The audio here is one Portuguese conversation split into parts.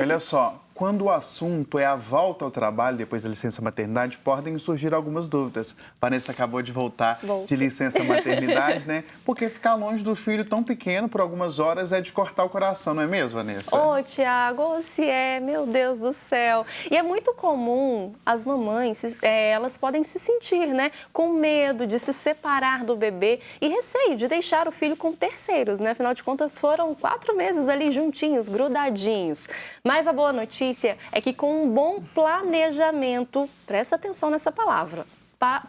olha só, quando o assunto é a volta ao trabalho depois da licença maternidade, podem surgir algumas dúvidas. Vanessa acabou de voltar de licença maternidade, né? Porque ficar longe do filho tão pequeno por algumas horas é de cortar o coração, não é mesmo, Vanessa? Ô, Tiago, se é, meu Deus do céu. E é muito comum as mamães, elas podem se sentir, né, com medo de se separar do bebê e receio de deixar o filho com terceiros, né? Afinal de contas, foram 4 meses ali juntinhos, grudadinhos. Mas a boa notícia é que com um bom planejamento, presta atenção nessa palavra,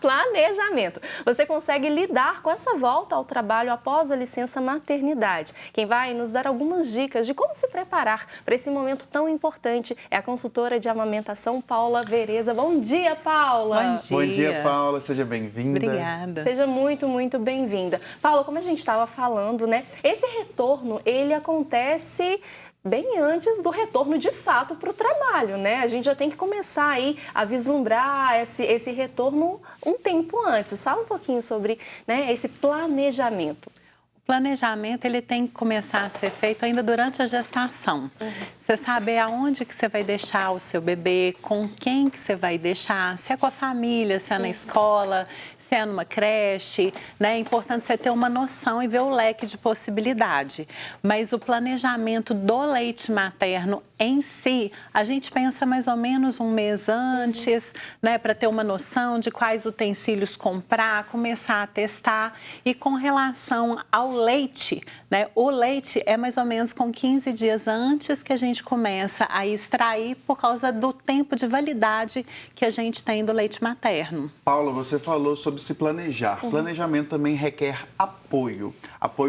planejamento, você consegue lidar com essa volta ao trabalho após a licença maternidade. Quem vai nos dar algumas dicas de como se preparar para esse momento tão importante é a consultora de amamentação, Paula Vereza. Bom dia, Paula! Bom dia! Bom dia, Paula. Seja bem-vinda. Obrigada. Seja muito, muito bem-vinda. Paula, como a gente estava falando, né? Esse retorno, ele acontece bem antes do retorno de fato para o trabalho, né? A gente já tem que começar aí a vislumbrar esse retorno um tempo antes. Fala um pouquinho sobre, né, esse planejamento. O planejamento, ele tem que começar a ser feito ainda durante a gestação. Você saber aonde que você vai deixar o seu bebê, com quem que você vai deixar, se é com a família, se é na escola, se é numa creche, né? É importante você ter uma noção e ver o leque de possibilidade. Mas o planejamento do leite materno em si, a gente pensa mais ou menos um mês antes, né? Para ter uma noção de quais utensílios comprar, começar a testar. E com relação ao leite, né? O leite é mais ou menos com 15 dias antes que a gente começa a extrair por causa do tempo de validade que a gente tem do leite materno. Paula, você falou sobre se planejar. Planejamento também requer apoio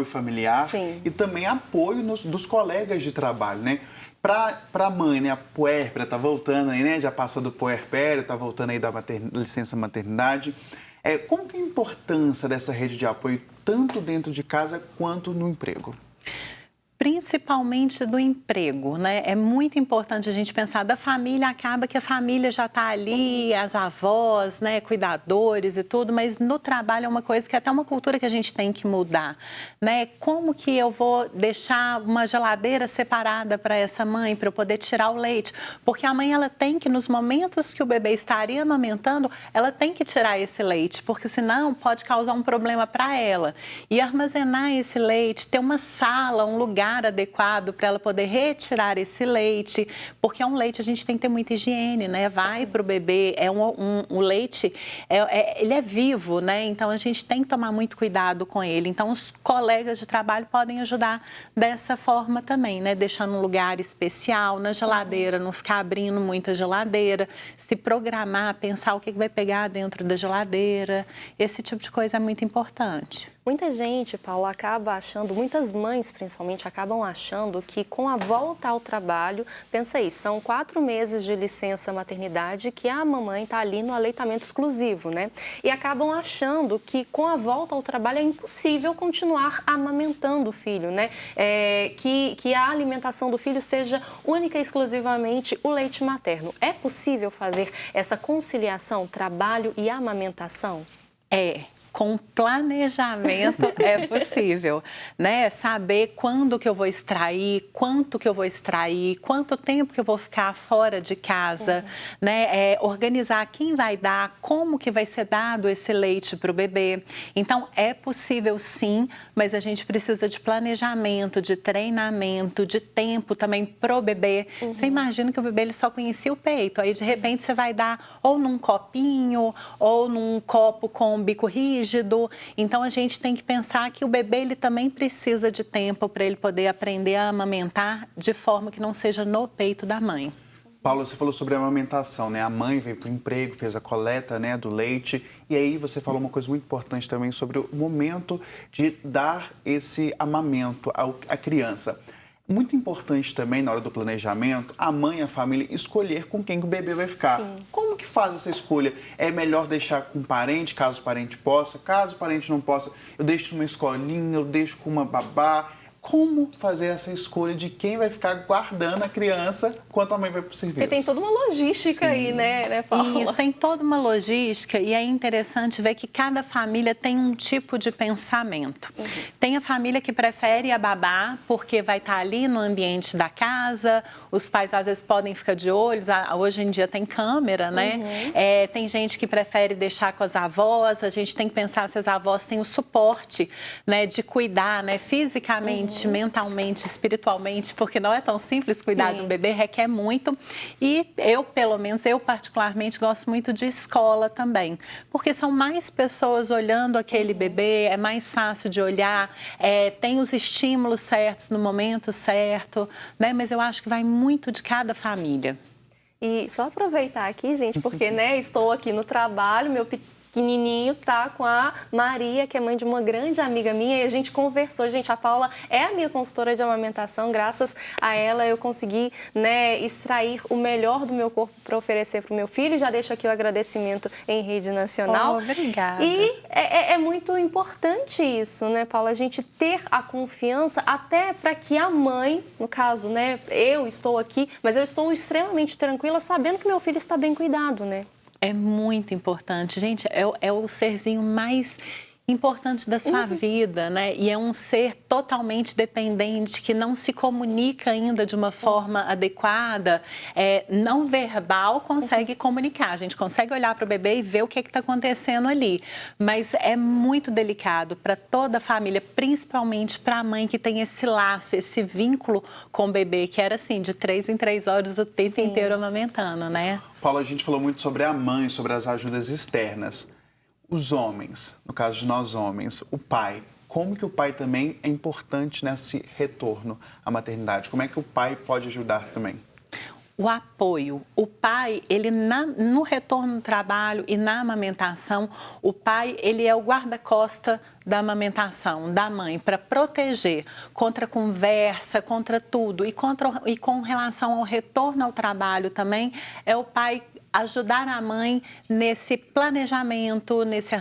familiar. Sim. E também apoio dos colegas de trabalho, né? Para a mãe, né, a puérpera tá voltando aí, né? Já passou do puerpério, tá voltando aí da licença maternidade. Como que é a importância dessa rede de apoio tanto dentro de casa quanto no emprego? Principalmente do emprego, né? É muito importante a gente pensar da família, acaba que a família já está ali, as avós, né, cuidadores e tudo, mas no trabalho é uma coisa que é até uma cultura que a gente tem que mudar, né? Como que eu vou deixar uma geladeira separada para essa mãe, para eu poder tirar o leite? Porque a mãe, ela tem que, nos momentos que o bebê estaria amamentando, ela tem que tirar esse leite, porque senão pode causar um problema para ela. E armazenar esse leite, ter uma sala, um lugar adequado para ela poder retirar esse leite, porque é um leite, a gente tem que ter muita higiene, né? Vai para o bebê, o leite, ele é vivo, né? Então a gente tem que tomar muito cuidado com ele. Então os colegas de trabalho podem ajudar dessa forma também, né? Deixando um lugar especial na geladeira, não ficar abrindo muita geladeira, se programar, pensar o que vai pegar dentro da geladeira. Esse tipo de coisa é muito importante. Muita gente, Paula, acaba achando, muitas mães principalmente, acabam achando que com a volta ao trabalho, pensa aí, são 4 meses de licença maternidade que a mamãe está ali no aleitamento exclusivo, né? E acabam achando que com a volta ao trabalho é impossível continuar amamentando o filho, né? Que a alimentação do filho seja única e exclusivamente o leite materno. É possível fazer essa conciliação, trabalho e amamentação? Com planejamento é possível, né? Saber quando que eu vou extrair, quanto que eu vou extrair, quanto tempo que eu vou ficar fora de casa, né? Organizar quem vai dar, como que vai ser dado esse leite para o bebê. Então, é possível sim, mas a gente precisa de planejamento, de treinamento, de tempo também pro bebê. Você imagina que o bebê ele só conhecia o peito, aí de repente você vai dar ou num copinho, ou num copo com bico rígido. Então, a gente tem que pensar que o bebê ele também precisa de tempo para ele poder aprender a amamentar de forma que não seja no peito da mãe. Paula, você falou sobre a amamentação, né? A mãe veio para o emprego, fez a coleta, né, do leite. E aí você falou uma coisa muito importante também sobre o momento de dar esse amamento à criança. Muito importante também, na hora do planejamento, a mãe e a família escolher com quem o bebê vai ficar. Sim. Como que faz essa escolha? É melhor deixar com um parente, caso o parente possa? Caso o parente não possa, eu deixo numa escolinha, eu deixo com uma babá? como fazer essa escolha de quem vai ficar guardando a criança enquanto a mãe vai para o serviço? Porque tem toda uma logística aí, né, Paula? Isso, tem toda uma logística e é interessante ver que cada família tem um tipo de pensamento. Tem a família que prefere a babá porque vai estar ali no ambiente da casa, os pais às vezes podem ficar de olhos, hoje em dia tem câmera, né? Tem gente que prefere deixar com as avós, a gente tem que pensar se as avós têm o suporte, né, de cuidar, né, fisicamente, mentalmente, espiritualmente, porque não é tão simples cuidar de um bebê, requer muito. E eu, pelo menos, eu particularmente gosto muito de escola também, porque são mais pessoas olhando aquele bebê, é mais fácil de olhar, tem os estímulos certos no momento certo, né? Mas eu acho que vai muito de cada família. E só aproveitar aqui, gente, porque, né, estou aqui no trabalho, meu pequenininho tá com a Maria, que é mãe de uma grande amiga minha, e a gente conversou. Gente, a Paula é a minha consultora de amamentação, graças a ela eu consegui, né, extrair o melhor do meu corpo para oferecer para o meu filho. Já deixo aqui o agradecimento em rede nacional. Obrigada. E é muito importante isso, né, Paula, a gente ter a confiança até para que a mãe, no caso, né, eu estou aqui, mas eu estou extremamente tranquila sabendo que meu filho está bem cuidado, né? É muito importante. Gente, é o serzinho mais importante da sua vida, né? E é um ser totalmente dependente, que não se comunica ainda de uma forma adequada. Não verbal consegue comunicar. A gente consegue olhar para o bebê e ver o que está acontecendo ali. Mas é muito delicado para toda a família, principalmente para a mãe que tem esse laço, esse vínculo com o bebê, que era assim, de 3 em 3 horas o tempo inteiro amamentando, né? Paula, a gente falou muito sobre a mãe, sobre as ajudas externas. Os homens, no caso de nós homens, o pai, como que o pai também é importante nesse retorno à maternidade? Como é que o pai pode ajudar também? O apoio. O pai, ele no retorno do trabalho e na amamentação, o pai, ele é o guarda-costa da amamentação, da mãe, para proteger contra conversa, contra tudo. E com relação ao retorno ao trabalho também, é o pai ajudar a mãe nesse planejamento, nesse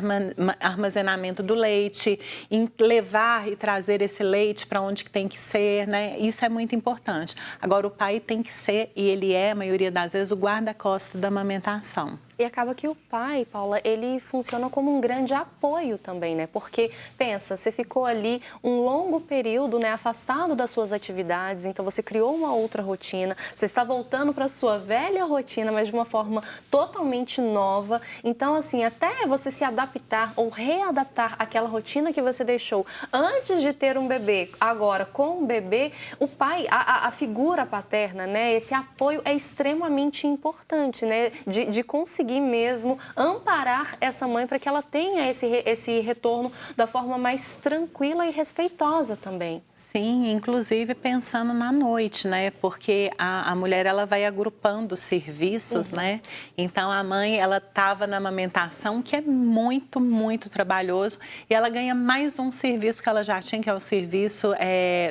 armazenamento do leite, em levar e trazer esse leite para onde tem que ser, né? Isso é muito importante. Agora, o pai tem que ser, e ele é, a maioria das vezes, o guarda-costas da amamentação. E acaba que o pai, Paula, ele funciona como um grande apoio também, né? Porque, pensa, você ficou ali um longo período, né, afastado das suas atividades, então você criou uma outra rotina, você está voltando para a sua velha rotina, mas de uma forma totalmente nova. Então, assim, até você se adaptar ou readaptar àquela rotina que você deixou antes de ter um bebê, agora com um bebê, o pai, a figura paterna, né, esse apoio é extremamente importante, né, de conseguir mesmo amparar essa mãe para que ela tenha esse retorno da forma mais tranquila e respeitosa também. Sim, inclusive pensando na noite, né? Porque a mulher, ela vai agrupando serviços, né? Então, a mãe, ela estava na amamentação, que é muito, muito trabalhoso, e ela ganha mais um serviço que ela já tinha, que é o serviço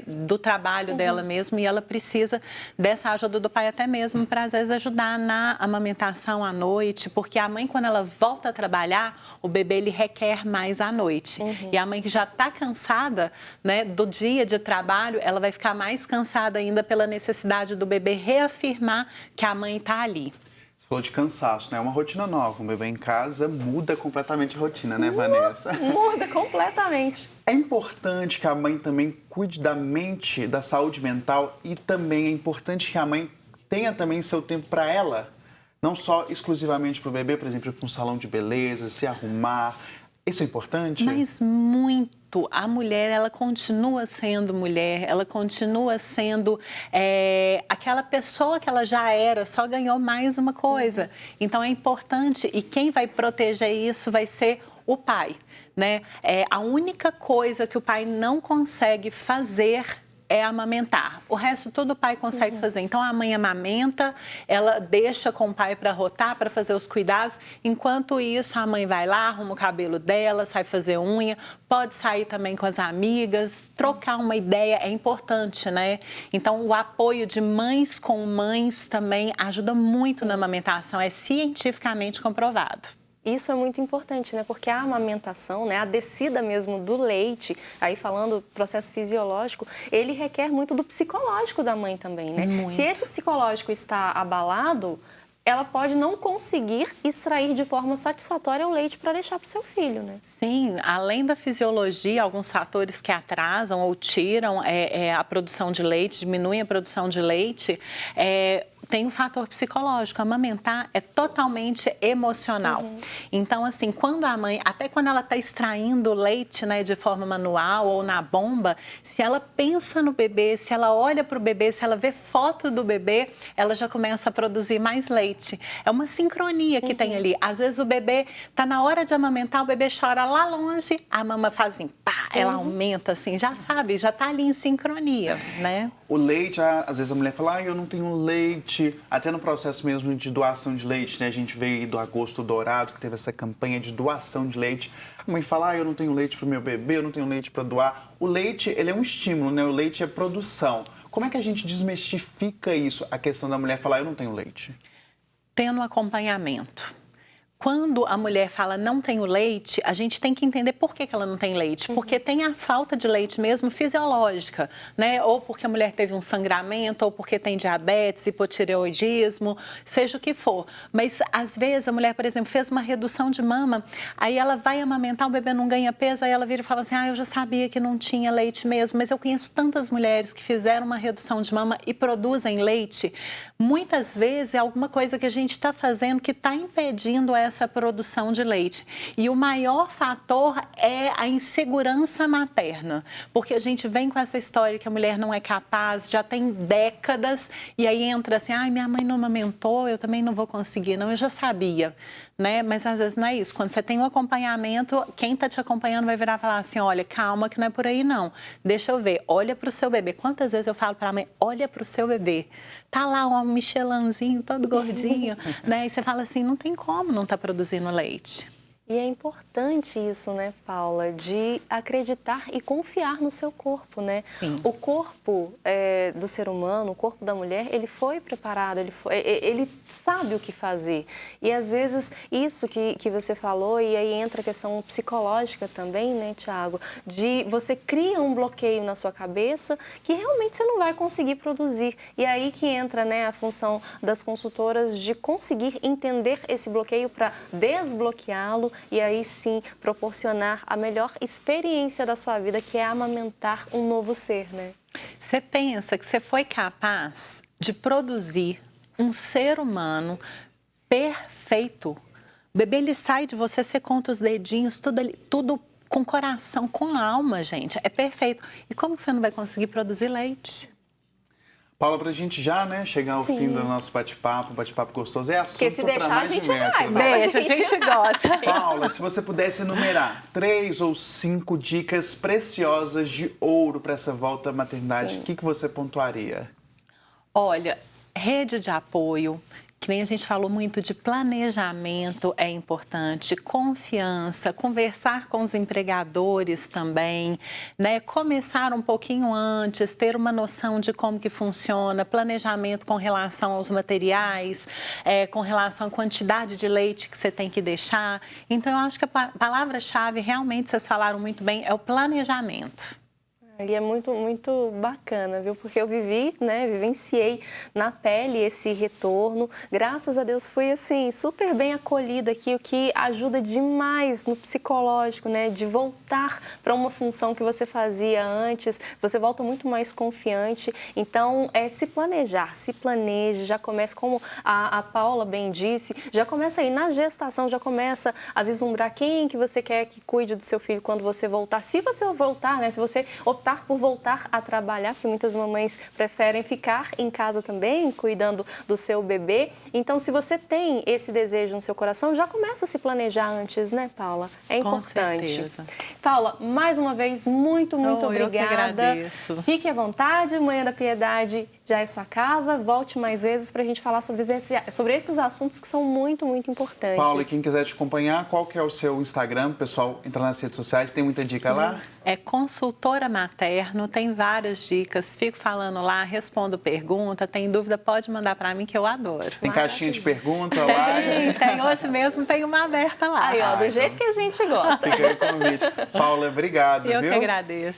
do trabalho dela mesmo, e ela precisa dessa ajuda do pai até mesmo para, às vezes, ajudar na amamentação à noite, porque a mãe, quando ela volta a trabalhar, o bebê, ele requer mais à noite. E a mãe que já está cansada, né, do dia de trabalho, ela vai ficar mais cansada ainda pela necessidade do bebê reafirmar que a mãe está ali. Você falou de cansaço, né? É uma rotina nova. Um bebê em casa muda completamente a rotina, né, Vanessa? Muda completamente. É importante que a mãe também cuide da mente, da saúde mental, e também é importante que a mãe tenha também seu tempo para ela. Não só exclusivamente para o bebê, por exemplo, para um salão de beleza, se arrumar. Isso é importante? Mas muito. A mulher, ela continua sendo mulher, ela continua sendo aquela pessoa que ela já era, só ganhou mais uma coisa. Então, é importante, e quem vai proteger isso vai ser o pai, né? A única coisa que o pai não consegue fazer é amamentar. O resto tudo o pai consegue fazer. Então, a mãe amamenta, ela deixa com o pai para rotar, para fazer os cuidados. Enquanto isso, a mãe vai lá, arruma o cabelo dela, sai fazer unha, pode sair também com as amigas, trocar uma ideia é importante, né? Então, o apoio de mães com mães também ajuda muito na amamentação, é cientificamente comprovado. Isso é muito importante, né? Porque a amamentação, né, a descida mesmo do leite, aí falando processo fisiológico, ele requer muito do psicológico da mãe também, né? Muito. Se esse psicológico está abalado, ela pode não conseguir extrair de forma satisfatória o leite para deixar para o seu filho, né? Sim, além da fisiologia, alguns fatores que atrasam ou tiram a produção de leite, diminuem a produção de leite, tem um fator psicológico. Amamentar é totalmente emocional. Então, assim, quando a mãe, até quando ela está extraindo leite, né, de forma manual ou na bomba, se ela pensa no bebê, se ela olha para o bebê, se ela vê foto do bebê, ela já começa a produzir mais leite. É uma sincronia que tem ali. Às vezes o bebê está na hora de amamentar, o bebê chora lá longe, a mama faz assim, pá, ela aumenta assim, já sabe, já está ali em sincronia, né? O leite, às vezes a mulher fala, eu não tenho leite. Até no processo mesmo de doação de leite, né? A gente veio aí do Agosto Dourado, que teve essa campanha de doação de leite. A mãe fala, eu não tenho leite para o meu bebê, eu não tenho leite para doar. O leite, ele é um estímulo, né? O leite é produção. Como é que a gente desmistifica isso, a questão da mulher falar, eu não tenho leite? Tendo acompanhamento. Quando a mulher fala não tenho leite, a gente tem que entender por que ela não tem leite. Porque tem a falta de leite mesmo fisiológica, né? Ou porque a mulher teve um sangramento, ou porque tem diabetes, hipotireoidismo, seja o que for. Mas às vezes a mulher, por exemplo, fez uma redução de mama, aí ela vai amamentar, o bebê não ganha peso, aí ela vira e fala assim, eu já sabia que não tinha leite mesmo, mas eu conheço tantas mulheres que fizeram uma redução de mama e produzem leite. Muitas vezes é alguma coisa que a gente está fazendo que está impedindo essa produção de leite. E o maior fator é a insegurança materna, porque a gente vem com essa história que a mulher não é capaz, já tem décadas, e aí entra assim, minha mãe não amamentou, eu também não vou conseguir, não, eu já sabia, né? Mas às vezes não é isso. Quando você tem um acompanhamento, quem está te acompanhando vai virar e falar assim, olha, calma que não é por aí não, deixa eu ver, olha para o seu bebê. Quantas vezes eu falo para a mãe, olha para o seu bebê, tá lá um Michelinzinho todo gordinho, né? E você fala assim, não tem como não estar produzindo leite. E é importante isso, né, Paula, de acreditar e confiar no seu corpo, né? Sim. O corpo do ser humano, o corpo da mulher, ele foi preparado, ele sabe o que fazer. E às vezes isso que você falou, e aí entra a questão psicológica também, né, Tiago, de você cria um bloqueio na sua cabeça que realmente você não vai conseguir produzir. E aí que entra, né, a função das consultoras de conseguir entender esse bloqueio para desbloqueá-lo e aí sim proporcionar a melhor experiência da sua vida, que é amamentar um novo ser, né? Você pensa que você foi capaz de produzir um ser humano perfeito. O bebê, ele sai de você, você conta os dedinhos, tudo com coração, com alma, gente. É perfeito. E como que você não vai conseguir produzir leite? Paula, pra gente já, né, chegar ao fim do nosso bate-papo, gostoso, é assunto Porque se deixar, mais a gente de metro, vai, né? Deixa, a gente gosta. Paula, se você pudesse enumerar 3 ou 5 dicas preciosas de ouro para essa volta à maternidade, o que você pontuaria? Olha, rede de apoio, que nem a gente falou muito de planejamento é importante, confiança, conversar com os empregadores também, né? Começar um pouquinho antes, ter uma noção de como que funciona, planejamento com relação aos materiais, com relação à quantidade de leite que você tem que deixar. Então, eu acho que a palavra-chave, realmente, vocês falaram muito bem, é o planejamento. E é muito, muito bacana, viu? Porque eu vivenciei na pele esse retorno. Graças a Deus fui, assim, super bem acolhida aqui, o que ajuda demais no psicológico, né? De voltar para uma função que você fazia antes, você volta muito mais confiante. Então, se planejar, se planeje, já começa, como a Paula bem disse, já começa aí na gestação, já começa a vislumbrar quem que você quer que cuide do seu filho quando você voltar. Se você voltar, né? Se você optar por voltar a trabalhar, porque muitas mamães preferem ficar em casa também, cuidando do seu bebê. Então, se você tem esse desejo no seu coração, já começa a se planejar antes, né, Paula? É importante. Com certeza. Paula, mais uma vez, muito obrigada. Eu que agradeço. Fique à vontade, Manhã da Piedade já é sua casa. Volte mais vezes para a gente falar sobre esses assuntos que são muito, muito importantes. Paula, e quem quiser te acompanhar, qual que é o seu Instagram? O pessoal entra nas redes sociais, tem muita dica lá? É Consultora Materna. materno, tem várias dicas. Fico falando lá, respondo pergunta, tem dúvida, pode mandar para mim que eu adoro. Tem caixinha de pergunta lá? Tem. Hoje mesmo tem uma aberta lá. Aí, ó, do jeito que a gente gosta. Fica aí o convite. Paula, obrigado, Eu viu? que agradeço.